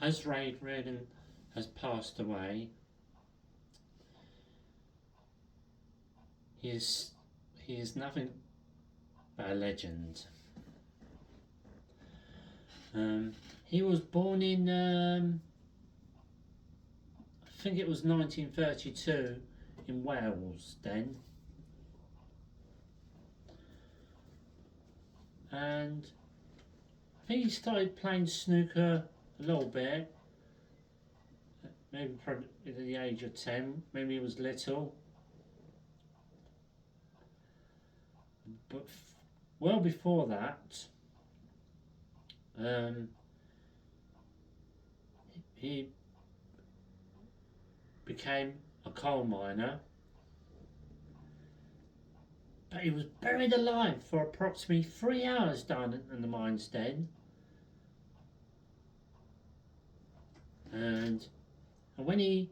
as Ray Reardon has passed away, he is nothing but a legend. He was born in, I think it was 1932 in Wales then. And I think he started playing snooker a little bit, maybe probably at the age of 10, maybe he was little. But well before that, he became a coal miner, but he was buried alive for approximately 3 hours down in the mine's den. And when he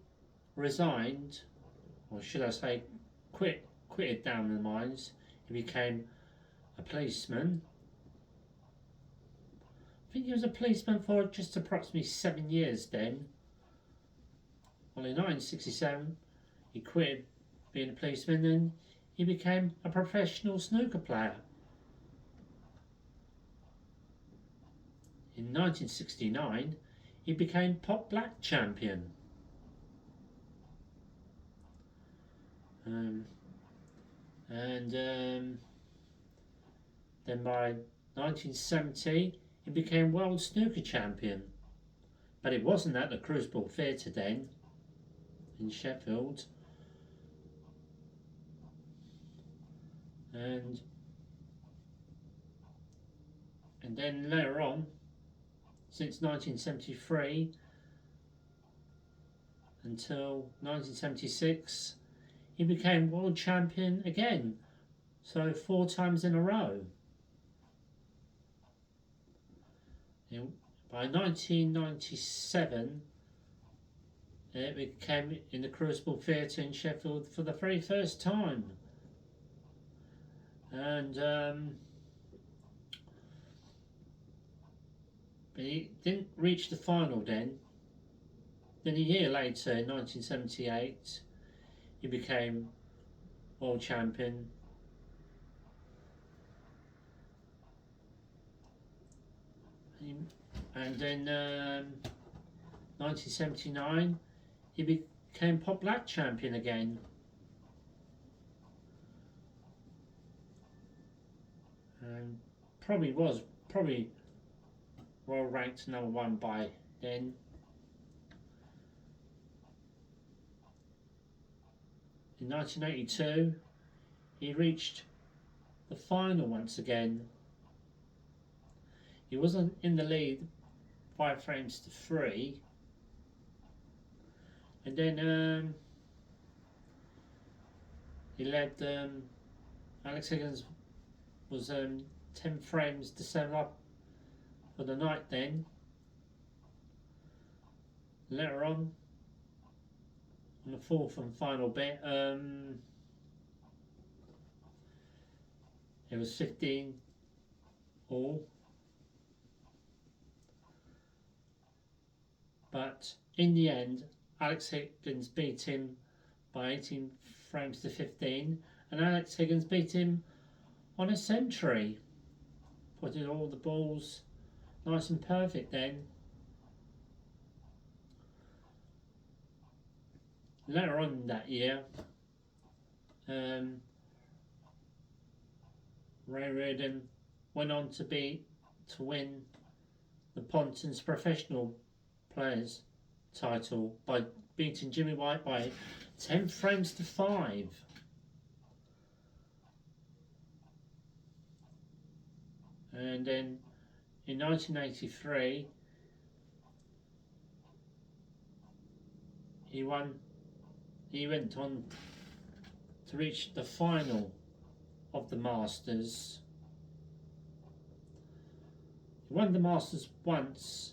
resigned, or should I say quitted down in the mines, he became a policeman. I think he was a policeman for just approximately 7 years then. Well, in 1967 he quit being a policeman and he became a professional snooker player. In 1969 he became pot black champion. Then by 1970 he became world snooker champion, but it wasn't at the Crucible Theatre then in Sheffield. And then later on, since 1973 until 1976, he became world champion again, so 4 times in a row. By 1997, it became in the Crucible Theatre in Sheffield for the very first time. And but he didn't reach the final then. Then a year later, in 1978, he became world champion. And then 1979 he became pot black champion again. And probably was world ranked number 1 by then. In 1982 he reached the final once again. He wasn't in the lead 5 frames to 3, and then he led. Alex Higgins was 10 frames to 7 up for the night. Then later on the 4th and final bit, it was 15 all. But in the end, Alex Higgins beat him by 18 frames to 15, and Alex Higgins beat him on a century, putting all the balls nice and perfect then. Later on that year, Ray Reardon went on to win the Pontons Professional Players title by beating Jimmy White by 10 frames to 5. And then in 1983 he went on to reach the final of the Masters. He won the Masters once,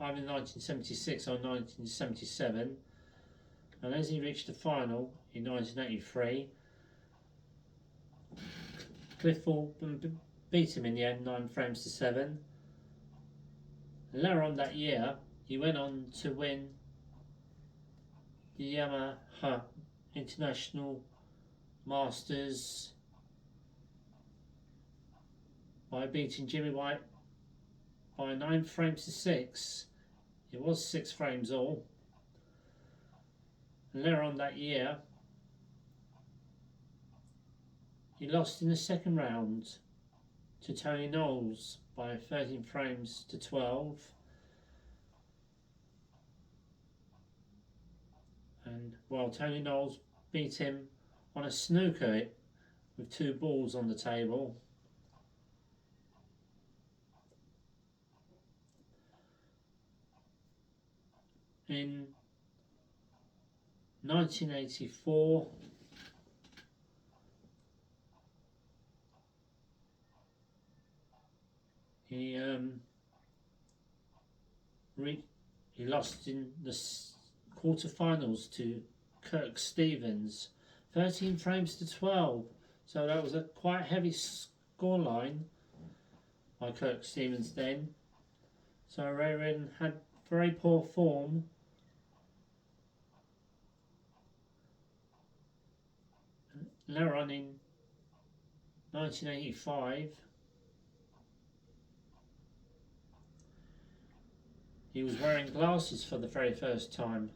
either in 1976 or 1977, and as he reached the final in 1983, Cliff Fulton beat him in the end 9 frames to 7. And later on that year he went on to win the Yamaha International Masters by beating Jimmy White by 9 frames to 6. It was 6 frames all. And later on that year, he lost in the second round to Tony Knowles by 13 frames to 12. And while Tony Knowles beat him on a snooker with 2 balls on the table. In 1984, he lost in the quarterfinals to Kirk Stevens, 13 frames to 12. So that was a quite heavy scoreline by Kirk Stevens then. So Ray Reardon had very poor form. Later on in 1985, he was wearing glasses for the very first time.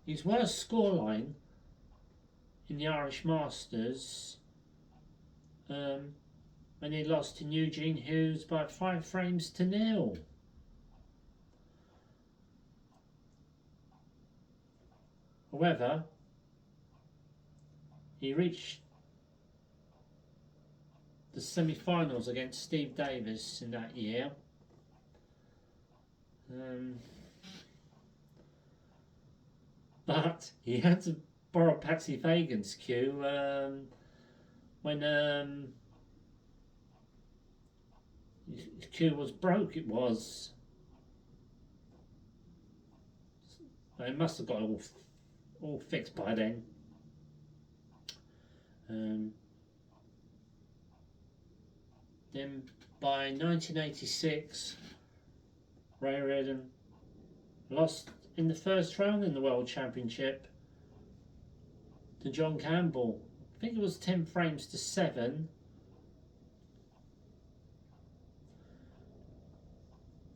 His worst scoreline in the Irish Masters when he lost to Eugene Hughes by 5 frames to 0. However, he reached the semi-finals against Steve Davis in that year. But he had to borrow Patsy Fagan's cue when his cue was broke. It was. It must have got all fixed by then. Then by 1986, Ray Reardon lost in the first round in the World Championship to John Campbell. I think it was 10 frames to 7.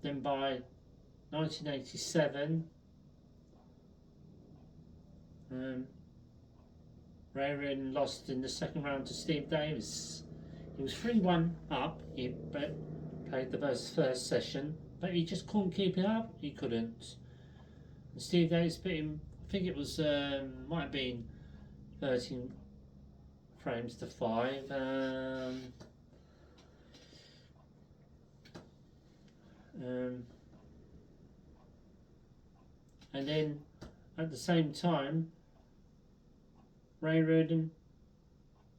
Then by 1987, Ray Reardon lost in the second round to Steve Davis. He was 3-1 up. He played the first session, but he just couldn't keep it up. He couldn't. And Steve Davis beat him. I think it was might have been 13 frames to 5. And then at the same time, Ray Reardon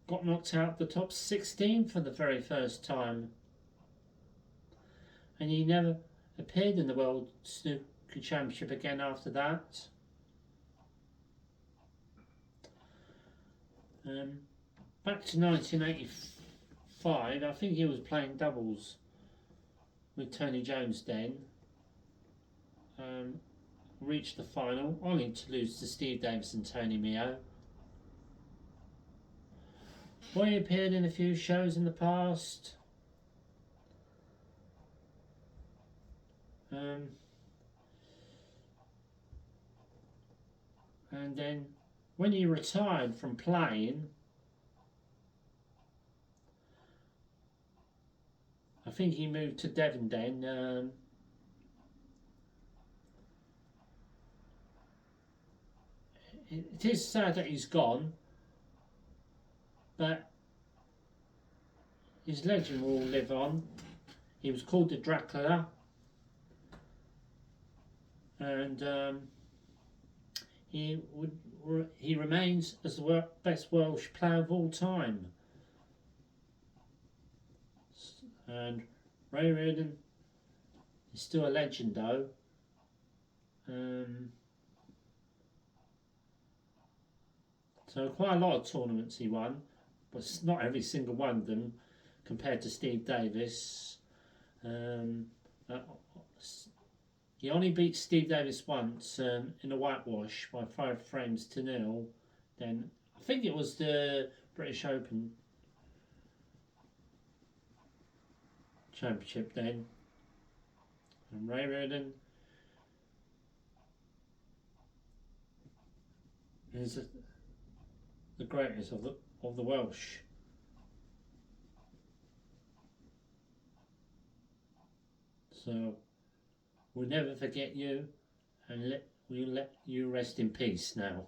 got knocked out the top 16 for the very first time, and he never appeared in the World Snooker Championship again after that. Back to 1985, I think he was playing doubles with Tony Jones then. Reached the final, only to lose to Steve Davis and Tony Meo. Well, he appeared in a few shows in the past. And then when he retired from playing, I think he moved to Devon then. It is sad that he's gone, but his legend will live on. He was called the Dracula, and he remains as the best Welsh player of all time. And Ray Reardon is still a legend though. So quite a lot of tournaments he won, but not every single one of them compared to Steve Davis. Uh, he only beat Steve Davis once in a whitewash by 5 frames to 0. Then I think it was the British Open Championship then. And Ray Reardon is the greatest of the Welsh. So we'll never forget you, and we'll let you rest in peace now.